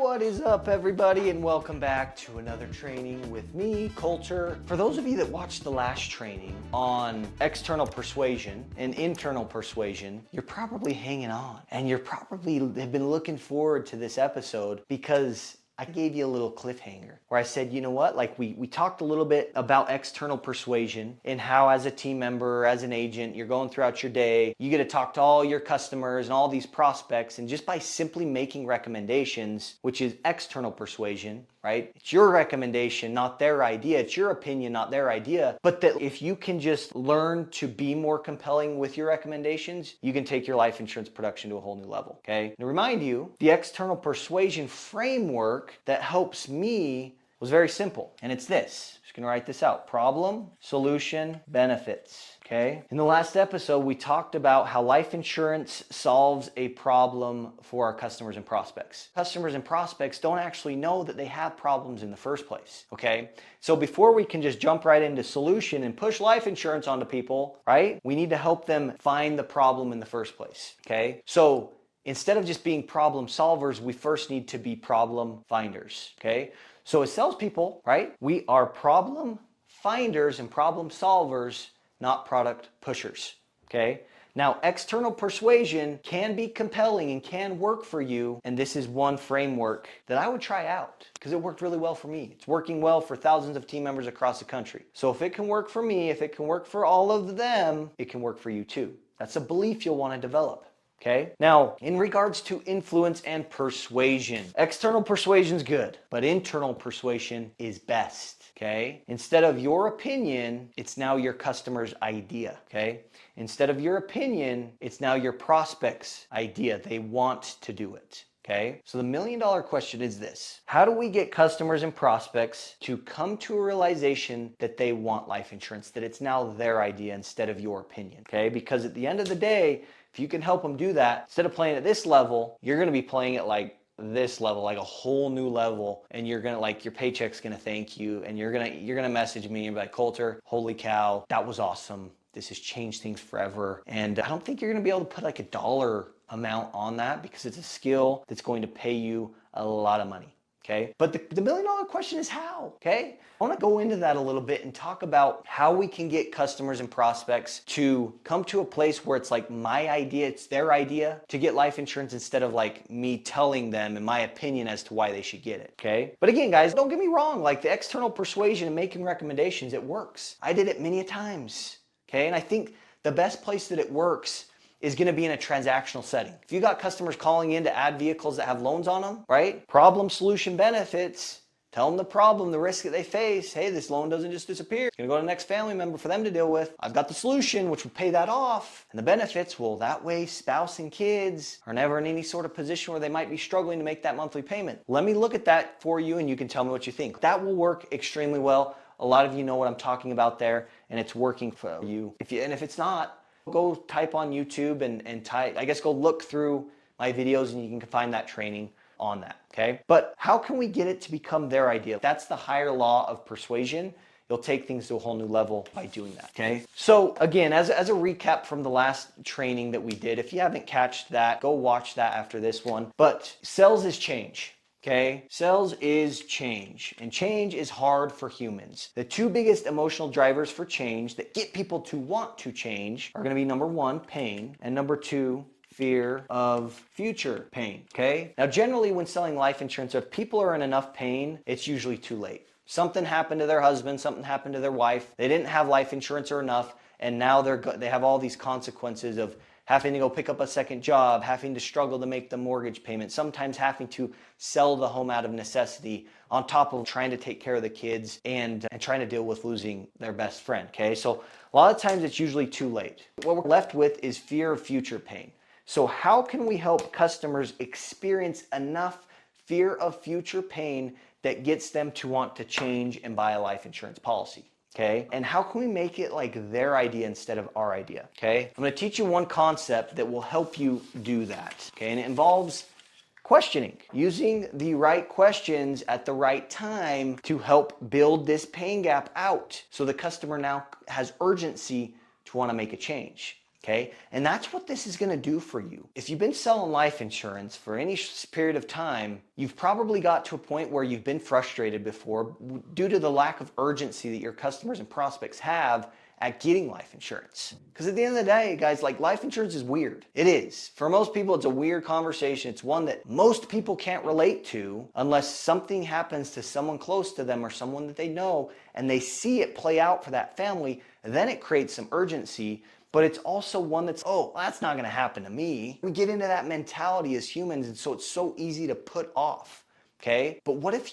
What is up, everybody, and welcome back to another training with me, Coulter. For those of you that watched the last training on external persuasion and internal persuasion, you're probably hanging on, and you're probably have been looking forward to this episode because I gave you a little cliffhanger where I said, you know what, like we talked a little bit about external persuasion and how as a team member, as an agent, you're going throughout your day, you get to talk to all your customers and all these prospects, and just by simply making recommendations, which is external persuasion, right? It's your recommendation, not their idea. It's your opinion, not their idea. But that if you can just learn to be more compelling with your recommendations, you can take your life insurance production to a whole new level, okay? To remind you, the external persuasion framework that helps me was very simple, and it's this. Just gonna write this out. Problem, solution, benefits. Okay. In the last episode, we talked about how life insurance solves a problem for our customers and prospects. Customers and prospects don't actually know that they have problems in the first place. Okay. So before we can just jump right into solution and push life insurance onto people, right? We need to help them find the problem in the first place. Okay. So instead of just being problem solvers, we first need to be problem finders. Okay. So as salespeople, right? We are problem finders and problem solvers, not product pushers, okay? Now, external persuasion can be compelling and can work for you, and this is one framework that I would try out because it worked really well for me. It's working well for thousands of team members across the country. So if it can work for me, if it can work for all of them, it can work for you too. That's a belief you'll want to develop. Okay. Now, in regards to influence and persuasion, external persuasion is good, but internal persuasion is best. Okay. Instead of your opinion, it's now your customer's idea. Okay. Instead of your opinion, it's now your prospect's idea. They want to do it. Okay. So the $1 million question is this: how do we get customers and prospects to come to a realization that they want life insurance, that it's now their idea instead of your opinion? Okay. Because at the end of the day, if you can help them do that, instead of playing at this level, you're going to be playing at like this level, like a whole new level, and you're going to like your paycheck's going to thank you, and you're going to message me and be like, Coulter, holy cow, that was awesome. This has changed things forever. And I don't think you're going to be able to put like a dollar amount on that because it's a skill that's going to pay you a lot of money. Okay. But the $1 million question is how, okay? I want to go into that a little bit and talk about how we can get customers and prospects to come to a place where it's like my idea, it's their idea to get life insurance instead of like me telling them in my opinion as to why they should get it, okay? But again, guys, don't get me wrong, like the external persuasion and making recommendations, it works. I did it many a times, okay? And I think the best place that it works is going to be in a transactional setting. If you got customers calling in to add vehicles that have loans on them, right? Problem, solution, benefits. Tell them the problem, the risk that they face. Hey, this loan doesn't just disappear. It's going to go to the next family member for them to deal with. I've got the solution, which would pay that off. And the benefits, well, that way spouse and kids are never in any sort of position where they might be struggling to make that monthly payment. Let me look at that for you and you can tell me what you think. That will work extremely well. A lot of you know what I'm talking about there, and it's working for you. If it's not, go type on YouTube and type, I guess go look through my videos and you can find that training on that, okay? But how can we get it to become their idea? That's the higher law of persuasion. You'll take things to a whole new level by doing that, okay? So again, as a recap from the last training that we did, if you haven't catched that, go watch that after this one. But sales is change. Okay, sales is change, and change is hard for humans. The two biggest emotional drivers for change that get people to want to change are going to be number one, pain, and number two, fear of future pain. Okay, now generally when selling life insurance, if people are in enough pain, it's usually too late. Something happened to their husband, something happened to their wife, they didn't have life insurance or enough, and now they have all these consequences of having to go pick up a second job, having to struggle to make the mortgage payment, sometimes having to sell the home out of necessity on top of trying to take care of the kids and trying to deal with losing their best friend, okay? So a lot of times it's usually too late. What we're left with is fear of future pain. So how can we help customers experience enough fear of future pain that gets them to want to change and buy a life insurance policy? Okay, and how can we make it like their idea instead of our idea? Okay, I'm going to teach you one concept that will help you do that. Okay, and it involves questioning, using the right questions at the right time to help build this pain gap out so the customer now has urgency to want to make a change. Okay, and that's what this is going to do for you. If you've been selling life insurance for any period of time, you've probably got to a point where you've been frustrated before due to the lack of urgency that your customers and prospects have at getting life insurance. Because at the end of the day, guys, like, life insurance is weird. It is. For most people, it's a weird conversation. It's one that most people can't relate to unless something happens to someone close to them or someone that they know and they see it play out for that family. Then it creates some urgency. But it's also one that's, oh, that's not gonna happen to me. We get into that mentality as humans, and so it's so easy to put off, okay? But what if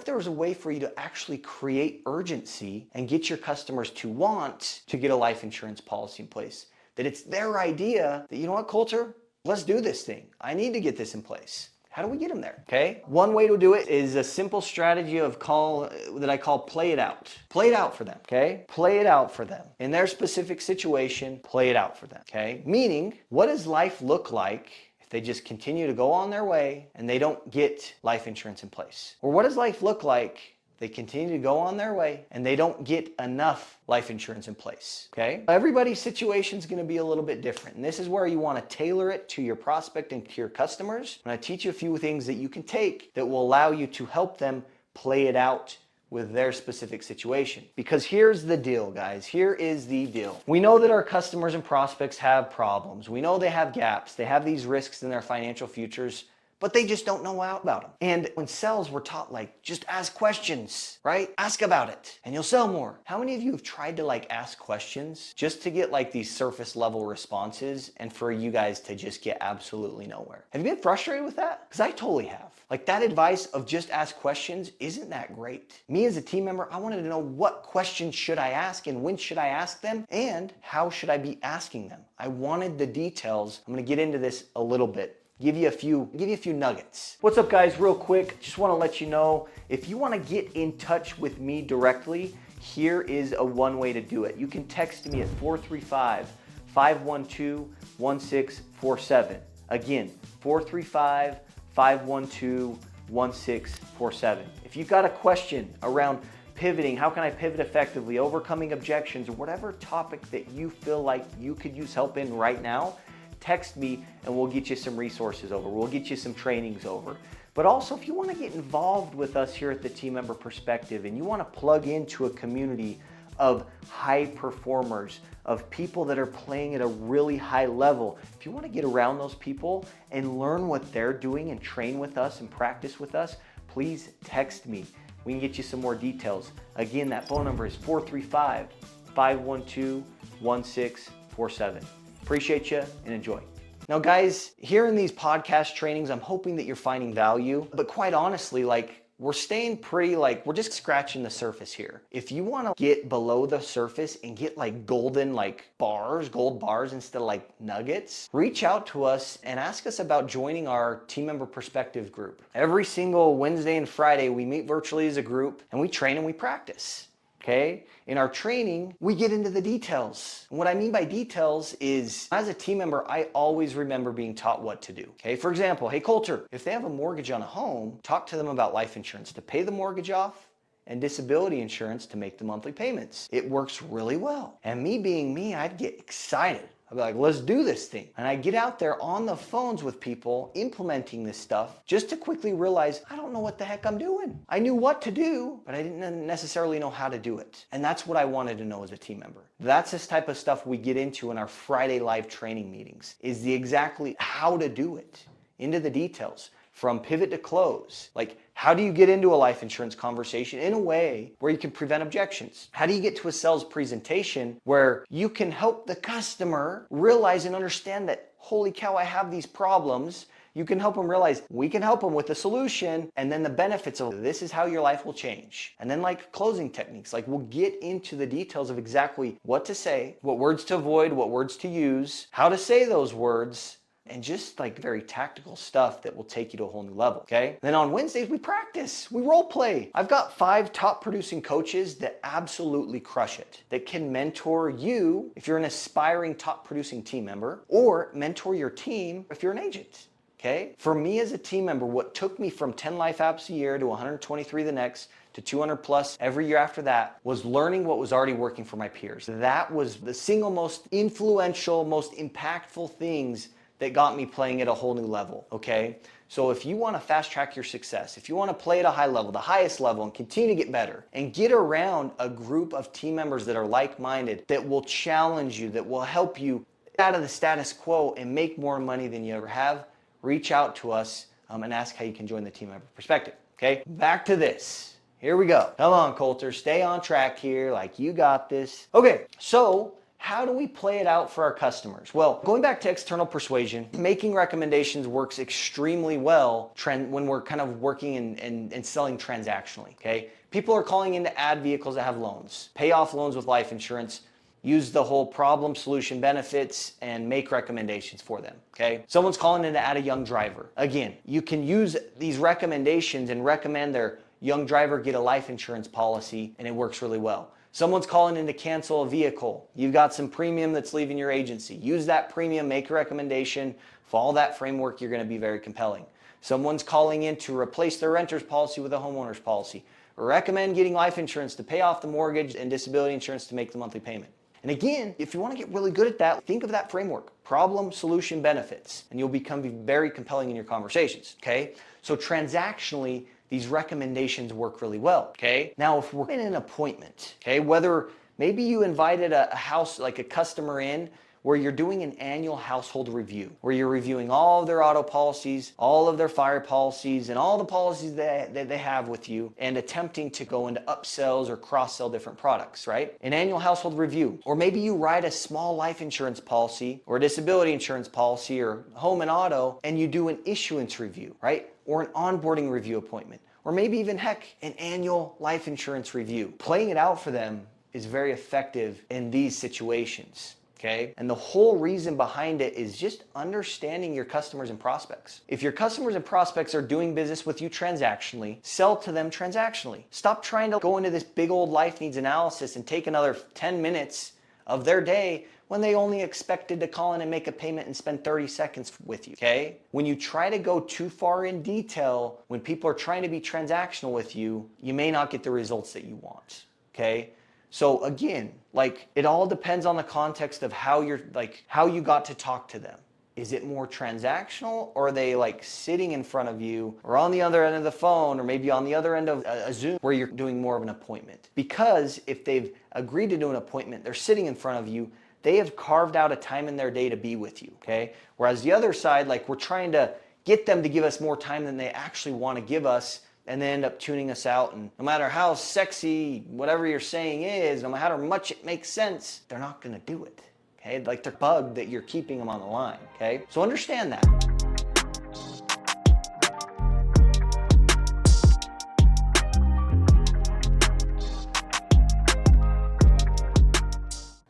there was a way for you to actually create urgency and get your customers to want to get a life insurance policy in place? That it's their idea that, you know what, Coulter, let's do this thing. I need to get this in place. How do we get them there? Okay. One way to do it is a simple strategy that I call play it out. Play it out for them. Okay. Play it out for them. In their specific situation, play it out for them. Okay. Meaning, what does life look like if they just continue to go on their way and they don't get life insurance in place? Or what does life look like they continue to go on their way and they don't get enough life insurance in place, okay? Everybody's situation is going to be a little bit different. And this is where you want to tailor it to your prospect and to your customers. And I teach you a few things that you can take that will allow you to help them play it out with their specific situation. Because here's the deal, guys. Here is the deal. We know that our customers and prospects have problems. We know they have gaps. They have these risks in their financial futures, but they just don't know about them. And when sales, we're taught, like, just ask questions, right? Ask about it and you'll sell more. How many of you have tried to, like, ask questions just to get, like, these surface level responses and for you guys to just get absolutely nowhere? Have you been frustrated with that? Because I totally have. Like, that advice of just ask questions isn't that great. Me as a team member, I wanted to know what questions should I ask and when should I ask them and how should I be asking them? I wanted the details. I'm going to get into this a little bit. Give you a few nuggets. What's up, guys? Real quick, just want to let you know, if you want to get in touch with me directly, here is a one way to do it. You can text me at 435-512-1647. Again, 435-512-1647. If you've got a question around pivoting, how can I pivot effectively, overcoming objections, or whatever topic that you feel like you could use help in right now, text me and we'll get you some resources over. We'll get you some trainings over. But also, if you want to get involved with us here at the Team Member Perspective and you want to plug into a community of high performers, of people that are playing at a really high level, if you want to get around those people and learn what they're doing and train with us and practice with us, please text me. We can get you some more details. Again, that phone number is 435-512-1647. Appreciate you and enjoy. Now, guys, here in these podcast trainings, I'm hoping that you're finding value, but quite honestly, like, we're staying pretty, like, we're just scratching the surface here. If you want to get below the surface and get, like, golden, like, bars, gold bars instead of, like, nuggets, reach out to us and ask us about joining our Team Member Perspective group. Every single Wednesday and Friday, we meet virtually as a group and we train and we practice. Okay? In our training, we get into the details. And what I mean by details is, as a team member, I always remember being taught what to do. Okay? For example, hey, Coulter, if they have a mortgage on a home, talk to them about life insurance to pay the mortgage off and disability insurance to make the monthly payments. It works really well. And me being me, I'd get excited. I'd be like, let's do this thing. And I get out there on the phones with people implementing this stuff just to quickly realize, I don't know what the heck I'm doing. I knew what to do, but I didn't necessarily know how to do it. And that's what I wanted to know as a team member. That's this type of stuff we get into in our Friday live training meetings, is the exactly how to do it, into the details. From pivot to close. Like, how do you get into a life insurance conversation in a way where you can prevent objections? How do you get to a sales presentation where you can help the customer realize and understand that, holy cow, I have these problems. You can help them realize we can help them with a solution, and then the benefits of this is how your life will change. And then, like, closing techniques, like, we'll get into the details of exactly what to say, what words to avoid, what words to use, how to say those words, and just, like, very tactical stuff that will take you to a whole new level, okay? Then on Wednesdays, we practice, we role play. I've got 5 top producing coaches that absolutely crush it, that can mentor you if you're an aspiring top producing team member, or mentor your team if you're an agent. okay? For me as a team member, what took me from 10 life apps a year to 123 the next, to 200 plus every year after that, was learning what was already working for my peers. That was the single most influential, most impactful things that got me playing at a whole new level, okay? So if you want to fast track your success, if you want to play at a high level, the highest level, and continue to get better, and get around a group of team members that are like-minded, that will challenge you, that will help you get out of the status quo and make more money than you ever have, reach out to us and ask how you can join the Team Member Perspective, okay? Back to this. Here we go. Come on, Coulter, stay on track here, like you got this. Okay, so how do we play it out for our customers? Well, going back to external persuasion, making recommendations works extremely well when we're kind of working and selling transactionally, okay? People are calling in to add vehicles that have loans, pay off loans with life insurance, use the whole problem, solution, benefits, and make recommendations for them, okay? Someone's calling in to add a young driver. Again, you can use these recommendations and recommend their young driver get a life insurance policy, and it works really well. Someone's calling in to cancel a vehicle. You've got some premium that's leaving your agency. Use that premium, make a recommendation, follow that framework, you're gonna be very compelling. Someone's calling in to replace their renter's policy with a homeowner's policy. Recommend getting life insurance to pay off the mortgage and disability insurance to make the monthly payment. And again, if you want to get really good at that, think of that framework, problem, solution, benefits, and you'll become very compelling in your conversations, okay? So transactionally, these recommendations work really well, okay? Now, if we're in an appointment, okay, whether maybe you invited a house, like a customer in, where you're doing an annual household review, where you're reviewing all of their auto policies, all of their fire policies, and all the policies that they have with you, and attempting to go into upsells or cross-sell different products, right? An annual household review. Or maybe you write a small life insurance policy, or disability insurance policy, or home and auto, and you do an issuance review, right? Or an onboarding review appointment. Or maybe even, heck, an annual life insurance review. Playing it out for them is very effective in these situations. Okay? And the whole reason behind it is just understanding your customers and prospects. If your customers and prospects are doing business with you transactionally, sell to them transactionally. Stop trying to go into this big old life needs analysis and take another 10 minutes of their day when they only expected to call in and make a payment and spend 30 seconds with you, okay? When you try to go too far in detail, when people are trying to be transactional with you, you may not get the results that you want, okay? So again, like, it all depends on the context of how you got to talk to them. Is it more transactional, or are they like sitting in front of you, or on the other end of the phone, or maybe on the other end of a Zoom where you're doing more of an appointment? Because if they've agreed to do an appointment, they're sitting in front of you, they have carved out a time in their day to be with you, okay? Whereas the other side, like, we're trying to get them to give us more time than they actually want to give us, and they end up tuning us out. And no matter how sexy whatever you're saying is, no matter how much it makes sense, they're not gonna do it, okay? Like, they're bugged that you're keeping them on the line, okay? So understand that.